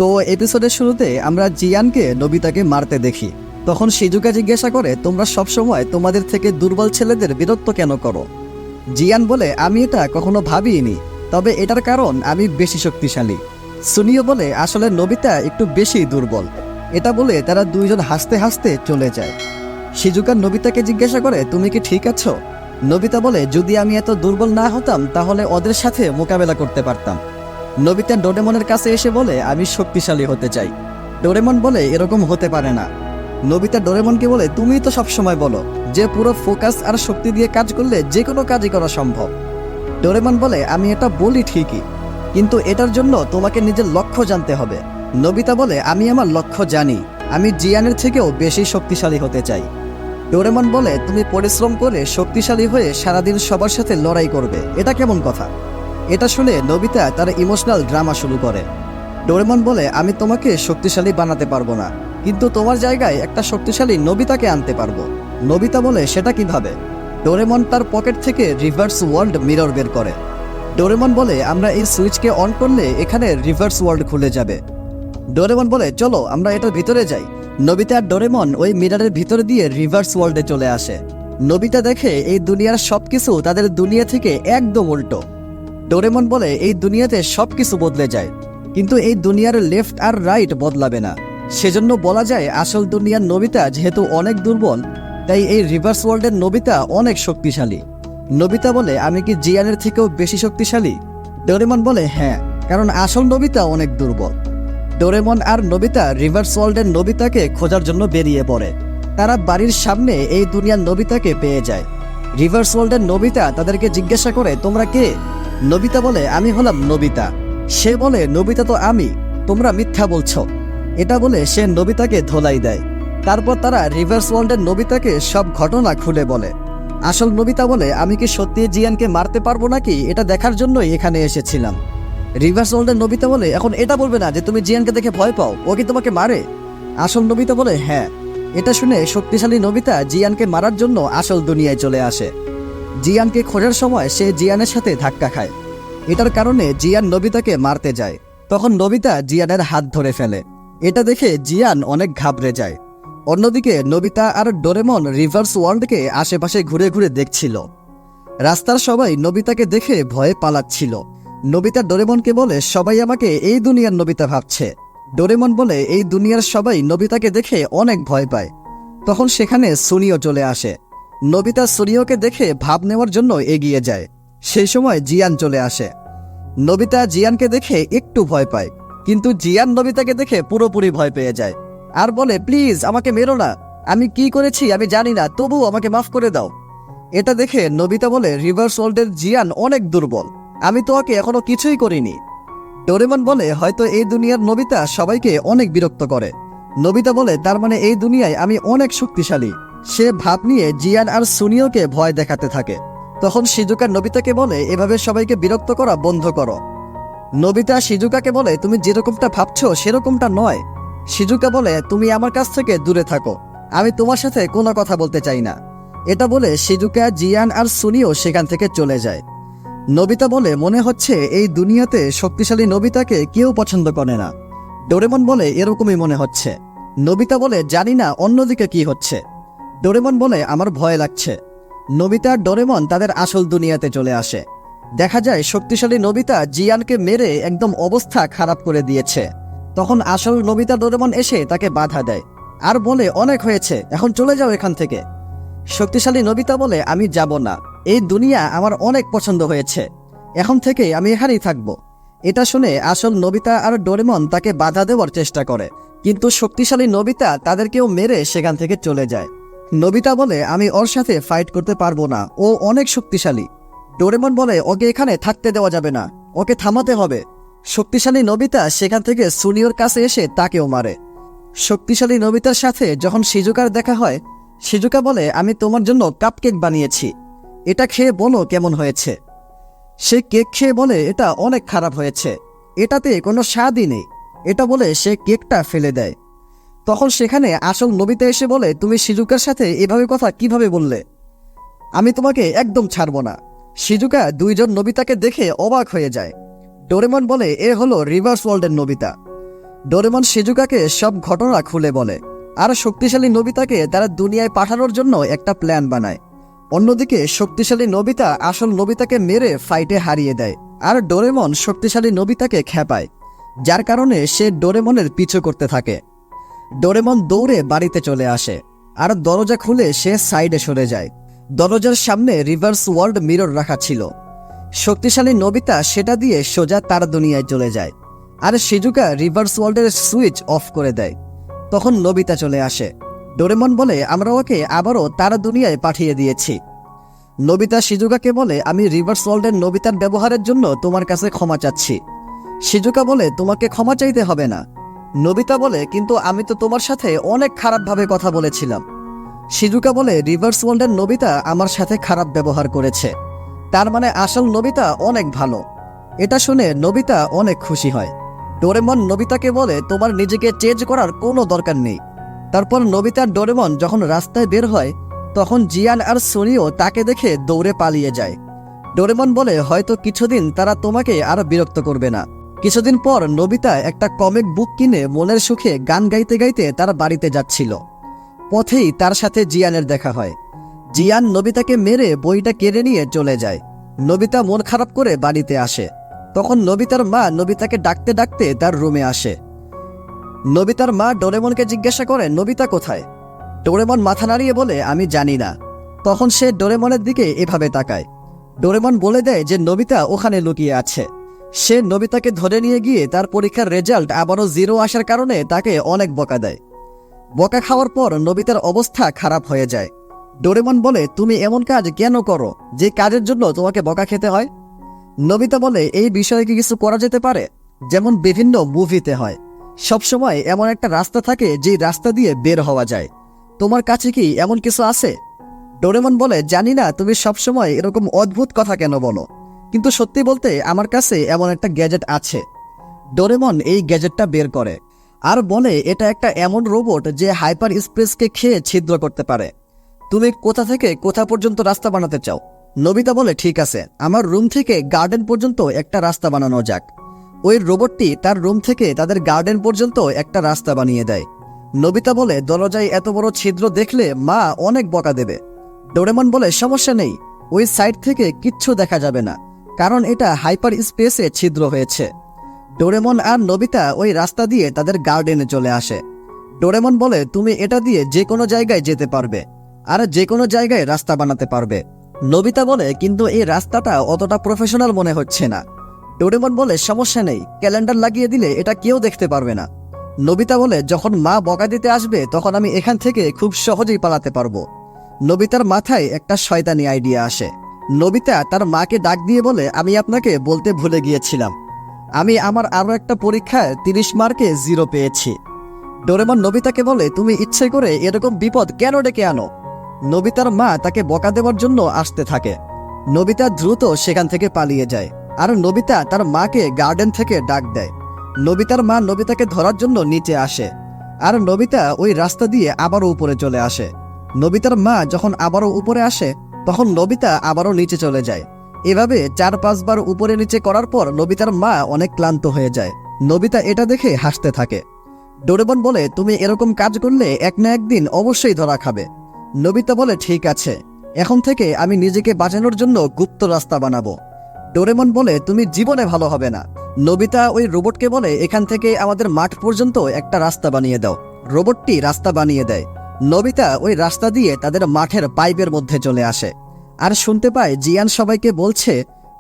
তো এপিসোডের শুরুতে আমরা জিয়ানকে নোবিতাকে মারতে দেখি। তখন শিজুকা জিজ্ঞাসা করে, তোমরা সবসময় তোমাদের থেকে দুর্বল ছেলেদের বিরক্ত কেন করো? জিয়ান বলে, আমি এটা কখনো ভাবিনি, তবে এটার কারণ আমি বেশি শক্তিশালী। সুনিও বলে, আসলে নোবিতা একটু বেশি দুর্বল। এটা বলে তারা দুইজন হাসতে হাসতে চলে যায়। শিজুকা নোবিতাকে জিজ্ঞাসা করে, তুমি কি ঠিক আছো? নোবিতা বলে, যদি আমি এত দুর্বল না হতাম তাহলে ওদের সাথে মোকাবেলা করতে পারতাম। নোবিতা ডোরেমনের কাছে এসে বলে, আমি শক্তিশালী হতে চাই। ডোরেমন বলে, এরকম হতে পারে না। নোবিতা ডোরেমনকে বলে, তুমিই তো সবসময় বলো যে পুরো ফোকাস আর শক্তি দিয়ে কাজ করলে যে কোনো কাজই করা সম্ভব। ডোরেমন বলে, আমি এটা বলি ঠিকই, কিন্তু এটার জন্য তোমাকে নিজের লক্ষ্য জানতে হবে। নোবিতা বলে, আমি আমার লক্ষ্য জানি, আমি জিয়ানের থেকেও বেশি শক্তিশালী হতে চাই। ডোরেমন বলে, তুমি পরিশ্রম করে শক্তিশালী হয়ে সারাদিন সবার সাথে লড়াই করবে, এটা কেমন কথা? এটা শুনে নোবিতা তার ইমোশনাল ড্রামা শুরু করে। ডোরেমন বলে, আমি তোমাকে শক্তিশালী বানাতে পারবো না, কিন্তু তোমার জায়গায় একটা শক্তিশালী নোবিতাকে আনতে পারবো। নোবিতা বলে, সেটা কিভাবে? ডোরেমন তার পকেট থেকে রিভার্স ওয়ার্ল্ড মিরর বের করে। ডোরেমন বলে, আমরা এই সুইচকে অন করলে এখানে রিভার্স ওয়ার্ল্ড খুলে যাবে। ডোরেমন বলে, চলো আমরা এটার ভিতরে যাই। নোবিতা আর ডোরেমন ওই মিররের ভিতরে দিয়ে রিভার্স ওয়ার্ল্ডে চলে আসে। নোবিতা দেখে এই দুনিয়ার সবকিছু তাদের দুনিয়া থেকে একদম উল্টো। ডোরেমন বলে, এই দুনিয়াতে সবকিছু বদলে যায়, কিন্তু এই দুনিয়ার লেফট আর রাইট বদলাবে না। সেজন্য বলা যায় আসল দুনিয়ার নোবিতা যেহেতু অনেক দুর্বল, তাই এই রিভার্স ওয়ার্ল্ডের নোবিতা অনেক শক্তিশালী। নোবিতা বলে, আমি কি জিয়ানের থেকেও বেশি শক্তিশালী? ডোরেমন বলে, হ্যাঁ, কারণ আসল নোবিতা অনেক দুর্বল। ডোরেমন আর নোবিতা রিভার্স ওয়ার্ল্ডের নোবিতাকে খোঁজার জন্য বেরিয়ে পড়ে। তারা বাড়ির সামনে এই দুনিয়ার নোবিতাকে পেয়ে যায়। রিভার্স ওয়ার্ল্ডের নোবিতা তাদেরকে জিজ্ঞাসা করে, তোমরা কে? নোবিতা বলে, আমি হলাম নোবিতা। সে বলে, নোবিতা তো আমি, তোমরা মিথ্যা বলছো। এটা বলে সে নোবিতাকে ধোলাই দেয়। তারপর তারা রিভার্স ওয়ার্ল্ডের নোবিতাকে সব ঘটনা খুলে বলে। আসল নোবিতা বলে, আমি কি সত্যি জিয়ানকে মারতে পারবো নাকি এটা দেখার জন্যই এখানে এসেছিলাম। রিভার্স ওয়ার্ল্ডের নোবিতা বলে, এখন এটা বলবে না যে তুমি জিয়ানকে দেখে ভয় পাও, ও কি তোমাকে মারে? আসল নোবিতা বলে, হ্যাঁ। এটা শুনে শক্তিশালী নোবিতা জিয়ানকে মারার জন্য আসল দুনিয়ায় চলে আসে। জিয়ানকে খোঁজার সময় সে জিয়ানের সাথে ধাক্কা খায়। এটার কারণে জিয়ান নোবিতাকে মারতে যায়। তখন নোবিতা জিয়ানের হাত ধরে ফেলে। এটা দেখে জিয়ান অনেক ঘাবড়ে যায়। অন্যদিকে নোবিতা আর ডোরেমন রিভার্স ওয়ার্ল্ডকে আশেপাশে ঘুরে ঘুরে দেখছিল। রাস্তার সবাই নোবিতাকে দেখে ভয়ে পালাচ্ছিল। নোবিতা ডোরেমনকে বলে, সবাই আমাকে এই দুনিয়ার নোবিতা ভাবছে। ডোরেমন বলে, এই দুনিয়ার সবাই নোবিতাকে দেখে অনেক ভয় পায়। তখন সেখানে সুনিও চলে আসে। নোবিতা সুনিওকে দেখে ভাব নেওয়ার জন্য এগিয়ে যায়। সেই সময় জিয়ান চলে আসে। নোবিতা জিয়ানকে দেখে একটু ভয় পায়, কিন্তু জিয়ান নোবিতাকে দেখে পুরোপুরি ভয় পেয়ে যায় আর বলে, প্লিজ আমাকে মেরো না, আমি কি করেছি আমি জানি না, তবু আমাকে মাফ করে দাও। এটা দেখে নোবিতা বলে, রিভার্স ওয়ার্ল্ডের জিয়ান অনেক দুর্বল, আমি তো ওকে এখনো কিছুই করিনি। ডোরেমন বলে, হয়তো এই দুনিয়ার নোবিতা সবাইকে অনেক বিরক্ত করে। নোবিতা বলে, তার মানে এই দুনিয়ায় আমি অনেক শক্তিশালী। সে ভাব নিয়ে জিয়ান আর সুনিওকে ভয় দেখাতে থাকে। তখন শিজুকা নোবিতাকে বলে, এভাবে সবাইকে বিরক্ত করা বন্ধ করো। নোবিতা শিজুকাকে বলে, তুমি যেরকমটা ভাবছো সেরকমটা নয়। শিজুকা বলে, তুমি আমার কাছ থেকে দূরে থাকো, আমি তোমার সাথে কোনো কথা বলতে চাই না। এটা বলে শিজুকা, জিয়ান আর সুনিও সেখান থেকে চলে যায়। নোবিতা বলে, মনে হচ্ছে এই দুনিয়াতে শক্তিশালী নোবিতাকে কেউ পছন্দ করে না। ডোরেমন বলে, এরকমই মনে হচ্ছে। নোবিতা বলে, জানি না অন্যদিকে কি হচ্ছে। ডোরেমন বলে, আমার ভয় লাগছে। নোবিতা আর ডোরেমন তাদের আসল দুনিয়াতে চলে আসে। দেখা যায় শক্তিশালী নোবিতা জিয়ানকে মেরে একদম অবস্থা খারাপ করে দিয়েছে। তখন আসল নোবিতা ডোরেমন এসে তাকে বাধা দেয় আর বলে, অনেক হয়েছে, এখন চলে যাও এখান থেকে। শক্তিশালী নোবিতা বলে, আমি যাব না, এই দুনিয়া আমার অনেক পছন্দ হয়েছে, এখন থেকে আমি এখানেই থাকব। এটা শুনে আসল নোবিতা আর ডোরেমন তাকে বাধা দেওয়ার চেষ্টা করে, কিন্তু শক্তিশালী নোবিতা তাদেরকেও মেরে সেখান থেকে চলে যায়। নোবিতা বলে, আমি ওর সাথে ফাইট করতে পারবো না, ও অনেক শক্তিশালী। ডোরেমন বলে, ওকে এখানে থাকতে দেওয়া যাবে না, ওকে থামাতে হবে। শক্তিশালী নোবিতা সেখান থেকে সুনিওর কাছে এসে তাকেও মারে। শক্তিশালী নোবিতার সাথে যখন শিজুকার দেখা হয়, শিজুকা বলে, আমি তোমার জন্য কাপকেক বানিয়েছি, এটা খেয়ে বলো কেমন হয়েছে। সে কেক খেয়ে বলে, এটা অনেক খারাপ হয়েছে, এটাতে কোনো স্বাদই নেই। এটা বলে সে কেকটা ফেলে দেয়। তখন সেখানে আসল নোবিতা এসে বলে, তুমি শিজুকার সাথে এভাবে কথা কিভাবে বললে? আমি তোমাকে একদম ছাড়ব না। শিজুকা দুইজন নোবিতাকে দেখে অবাক হয়ে যায়। ডোরেমন বলে, এ হলো রিভার্স ওয়ার্ল্ডের নোবিতা। ডোরেমন শিজুকাকে সব ঘটনা খুলে বলে, আর শক্তিশালী নোবিতাকে তারা দুনিয়ায় পাঠানোর জন্য একটা প্ল্যান বানায়। অন্যদিকে শক্তিশালী নোবিতা আসল নোবিতাকে মেরে ফাইটে হারিয়ে দেয়, আর ডোরেমন শক্তিশালী নোবিতাকে খেপায়, যার কারণে সে ডোরেমনের পিছু করতে থাকে। ডোরেমন দৌড়ে বাড়িতে চলে আসে, আর দরজা খুলে সে সাইডে সরে যায়। দরজার সামনে রিভার্স ওয়ার্ল্ড মিরর রাখা ছিল। শক্তিশালী নোবিতা সেটা দিয়ে সোজা তার দুনিয়ায় চলে যায়, আর শিজুকা রিভার্স ওয়ার্ল্ডের সুইচ অফ করে দেয়। তখন নোবিতা চলে আসে। ডোরেমন বলে, আমরা ওকে আবারও তার দুনিয়ায় পাঠিয়ে দিয়েছি। নোবিতা শিজুকাকে বলে, আমি রিভার্স ওয়ার্ল্ডের নোবিতার ব্যবহারের জন্য তোমার কাছে ক্ষমা চাচ্ছি। শিজুকা বলে, তোমাকে ক্ষমা চাইতে হবে না। নোবিতা বলে, কিন্তু আমি তো তোমার সাথে অনেক খারাপভাবে কথা বলেছিলাম। শিজুকা বলে, রিভার্স ওয়ার্ল্ডের নোবিতা আমার সাথে খারাপ ব্যবহার করেছে, তার মানে আসল নোবিতা অনেক ভালো। এটা শুনে নোবিতা অনেক খুশি হয়। ডোরেমন নোবিতাকে বলে, তোমার নিজেকে চেঞ্জ করার কোনো দরকার নেই। তারপর নোবিতা ডোরেমন যখন রাস্তায় বের হয়, তখন জিয়ান আর সোনিও তাকে দেখে দৌড়ে পালিয়ে যায়। ডোরেমন বলে, হয়তো কিছুদিন তারা তোমাকে আর বিরক্ত করবে না। কিছুদিন পর নোবিতা একটা কমিক বুক কিনে মনের সুখে গান গাইতে গাইতে তার বাড়িতে যাচ্ছিল। পথেই তার সাথে জিয়ানের দেখা হয়। জিয়ান নোবিতাকে মেরে বইটা কেড়ে নিয়ে চলে যায়। নোবিতা মন খারাপ করে বাড়িতে আসে। তখন নোবিতার মা নোবিতাকে ডাকতে ডাকতে তার রুমে আসে। নোবিতার মা ডোরেমনকে জিজ্ঞাসা করে, নোবিতা কোথায়? ডোরেমন মাথা নাড়িয়ে বলে, আমি জানি না। তখন সে ডোরেমনের দিকে এভাবে তাকায়। ডোরেমন বলে দেয় যে নোবিতা ওখানে লুকিয়ে আছে। সে নোবিতাকে ধরে নিয়ে গিয়ে তার পরীক্ষার রেজাল্ট আবারও 0 আসার কারণে তাকে অনেক বকা দেয়। বকা খাওয়ার পর নোবিতার অবস্থা খারাপ হয়ে যায়। ডোরেমন বলে, তুমি এমন কাজ কেন করো যে কাজের জন্য তোমাকে বকা খেতে হয়? নোবিতা বলে, এই বিষয়ে কি কিছু করা যেতে পারে, যেমন বিভিন্ন মুভিতে হয়। সবসময় এমন একটা রাস্তা থাকে যে রাস্তা দিয়ে বের হওয়া যায়। তোমার কাছে কি এমন কিছু আছে? ডোরেমন বলে, জানি না তুমি সবসময় এরকম অদ্ভুত কথা কেন বলো, কিন্তু সত্যি বলতে আমার কাছে এমন একটা গ্যাজেট আছে। ডোরেমন এই গ্যাজেটটা বের করে আর বলে, এটা একটা এমন রোবট যে হাইপার স্পেসকে খেয়ে ছিদ্র করতে পারে। তুমি কোথা থেকে কোথা পর্যন্ত রাস্তা বানাতে চাও? নোবিতা বলে, ঠিক আছে, আমার রুম থেকে গার্ডেন পর্যন্ত একটা রাস্তা বানানো যাক। ওই রোবটটি তার রুম থেকে তাদের গার্ডেন পর্যন্ত একটা রাস্তা বানিয়ে দেয়। নোবিতা বলে, দরজায় এত বড় ছিদ্র দেখলে মা অনেক বকা দেবে। ডোরেমন বলে, সমস্যা নেই, ওই সাইড থেকে কিচ্ছু দেখা যাবে না, কারণ এটা হাইপার স্পেসে ছিদ্র হয়েছে। ডোরেমন আর নোবিতা ওই রাস্তা দিয়ে তাদের গার্ডেনে চলে আসে। ডোরেমন বলে, তুমি এটা দিয়ে যে কোনো জায়গায় যেতে পারবে, আর যে কোনো জায়গায় রাস্তা বানাতে পারবে। নোবিতা বলে, কিন্তু এই রাস্তাটা অতটা প্রফেশনাল মনে হচ্ছে না। ডোরেমন বলে, সমস্যা নেই, ক্যালেন্ডার লাগিয়ে দিলে এটা কেউ দেখতে পারবে না। নোবিতা বলে, যখন মা বকা দিতে আসবে তখন আমি এখান থেকে খুব সহজেই পালাতে পারবো। নোবিতার মাথায় একটা শয়তানি আইডিয়া আসে। নোবিতা তার মাকে ডাক দিয়ে বলে, আমি আপনাকে বলতে ভুলে গিয়েছিলাম, আমি আমার আরও একটা পরীক্ষায় 30 মার্কে 0 পেয়েছি। ডোরেমন নোবিতাকে বলে, তুমি ইচ্ছে করে এরকম বিপদ কেন ডেকে আনো? নোবিতার মা তাকে বকা দেওয়ার জন্য আসতে থাকে। নোবিতা দ্রুত সেখান থেকে পালিয়ে যায়, আর নোবিতা তার মাকে গার্ডেন থেকে ডাক দেয়। নোবিতার মা নোবিতাকে ধরার জন্য নিচে আসে, আর নোবিতা ওই রাস্তা দিয়ে আবারও উপরে চলে আসে। নোবিতার মা যখন আবারও উপরে আসে, তখন নোবিতা আবারও নিচে চলে যায়। এভাবে 4-5 বার উপরে নিচে করার পর নোবিতার মা অনেক ক্লান্ত হয়ে যায়। নোবিতা এটা দেখে হাসতে থাকে। ডোরেমন বলে, তুমি এরকম কাজ করলে এক না একদিন অবশ্যই ধরা খাবে। নোবিতা বলে, ঠিক আছে, এখন থেকে আমি নিজেকে বাঁচানোর জন্য গুপ্ত রাস্তা বানাবো। ডোরেমন বলে, তুমি জীবনে ভালো হবে না। নোবিতা ওই রোবটকে বলে, এখান থেকে আমাদের মাঠ পর্যন্ত একটা রাস্তা বানিয়ে দাও। রোবটটি রাস্তা বানিয়ে দেয়। নোবিতা ওই রাস্তা দিয়ে তাদের মাঠের পাইপের মধ্যে চলে আসে, আর শুনতে পায় জিয়ান সবাইকে বলছে,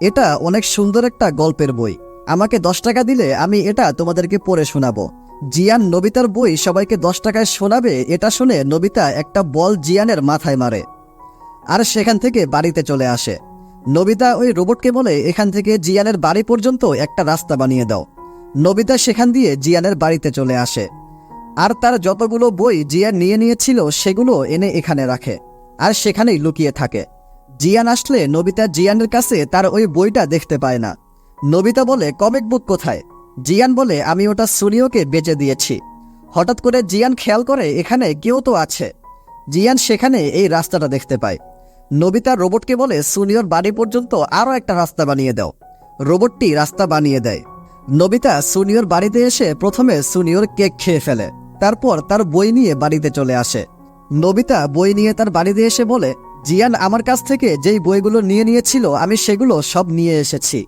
এটা অনেক সুন্দর একটা গল্পের বই, আমাকে 10 টাকা দিলে আমি এটা তোমাদেরকে পড়ে শোনাবো। জিয়ান নোবিতার বই সবাইকে 10 টাকায় শোনাবে, এটা শুনে নোবিতা একটা বল জিয়ানের মাথায় মারে, আর সেখান থেকে বাড়িতে চলে আসে। নোবিতা ওই রোবটকে বলে, এখান থেকে জিয়ানের বাড়ি পর্যন্ত একটা রাস্তা বানিয়ে দাও। নোবিতা সেখান দিয়ে জিয়ানের বাড়িতে চলে আসে, আর তার যতগুলো বই জিয়ান নিয়ে নিয়েছিল সেগুলো এনে এখানে রাখে, আর সেখানেই লুকিয়ে থাকে। জিয়ান আসলে নোবিতা জিয়ানের কাছে তার ওই বইটা দেখতে পায় না। নোবিতা বলে, কমিক বুক কোথায়? জিয়ান বলে, আমি ওটা সুনিওকে বেচে দিয়েছি। হঠাৎ করে জিয়ান খেয়াল করে এখানে কেউ তো আছে। জিয়ান সেখানে এই রাস্তাটা দেখতে পায়। নোবিতা রোবটকে বলে, সুনিওর বাড়ি পর্যন্ত আরও একটা রাস্তা বানিয়ে দাও। রোবটটি রাস্তা বানিয়ে দেয়। নবিতা সুনিয়র বাড়িতে এসে প্রথমে সুনিয়র কেক খেয়ে ফেলে, তারপর তার বই নিয়ে বাড়িতে চলে আসে। নবিতা বই নিয়ে তার বাড়িতে এসে বলে, জিয়ান আমার কাছ থেকে যেই বইগুলো নিয়েছিল আমি সেগুলো সব নিয়ে এসেছি।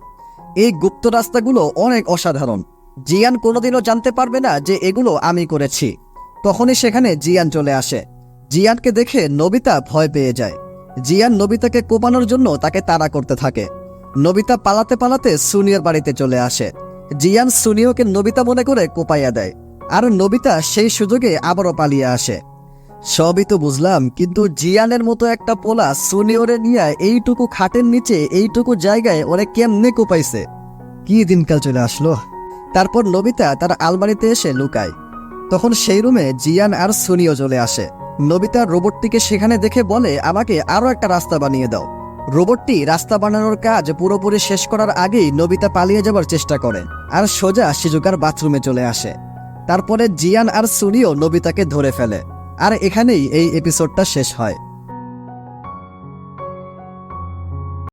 এই গুপ্ত রাস্তাগুলো অনেক অসাধারণ, জিয়ান কোনোদিনও জানতে পারবে না যে এগুলো আমি করেছি। তখনই সেখানে জিয়ান চলে আসে। জিয়ানকে দেখে নবিতা ভয় পেয়ে যায়। জিয়ান নবিতাকে কোপানোর জন্য তাকে তাড়া করতে থাকে। নবিতা পালাতে পালাতে সুনিয়র বাড়িতে চলে আসে। জিয়ান সুনিয়কে নবিতা মনে করে কোপাইয়া দেয়, আর নবিতা সেই সুযোগে আবারও পালিয়ে আসে। সবই তো বুঝলাম, কিন্তু জিয়ানের মতো একটা পোলা সুনিয়রে নিয়ে এইটুকু খাটের নিচে এইটুকু জায়গায় ওরে কেমনে কোপাইছে? কি দিনকাল চলে আসলো। তারপর নবিতা তার আলমারিতে এসে লুকায়। তখন সেই রুমে জিয়ান আর সুনিও চলে আসে। নবিতা রোবটটিকে সেখানে দেখে বলে, আমাকে আরও একটা রাস্তা বানিয়ে দাও। রোবটটি রাস্তা বানানোর কাজ পুরোপুরি শেষ করার আগেই নবিতা পালিয়ে যাবার চেষ্টা করে আর সোজা শিজুকার বাথরুমে চলে আসে। তারপরে জিয়ান আর সুনিও নবিতাকে ধরে ফেলে, আর এখানেই এই এপিসোডটা শেষ হয়।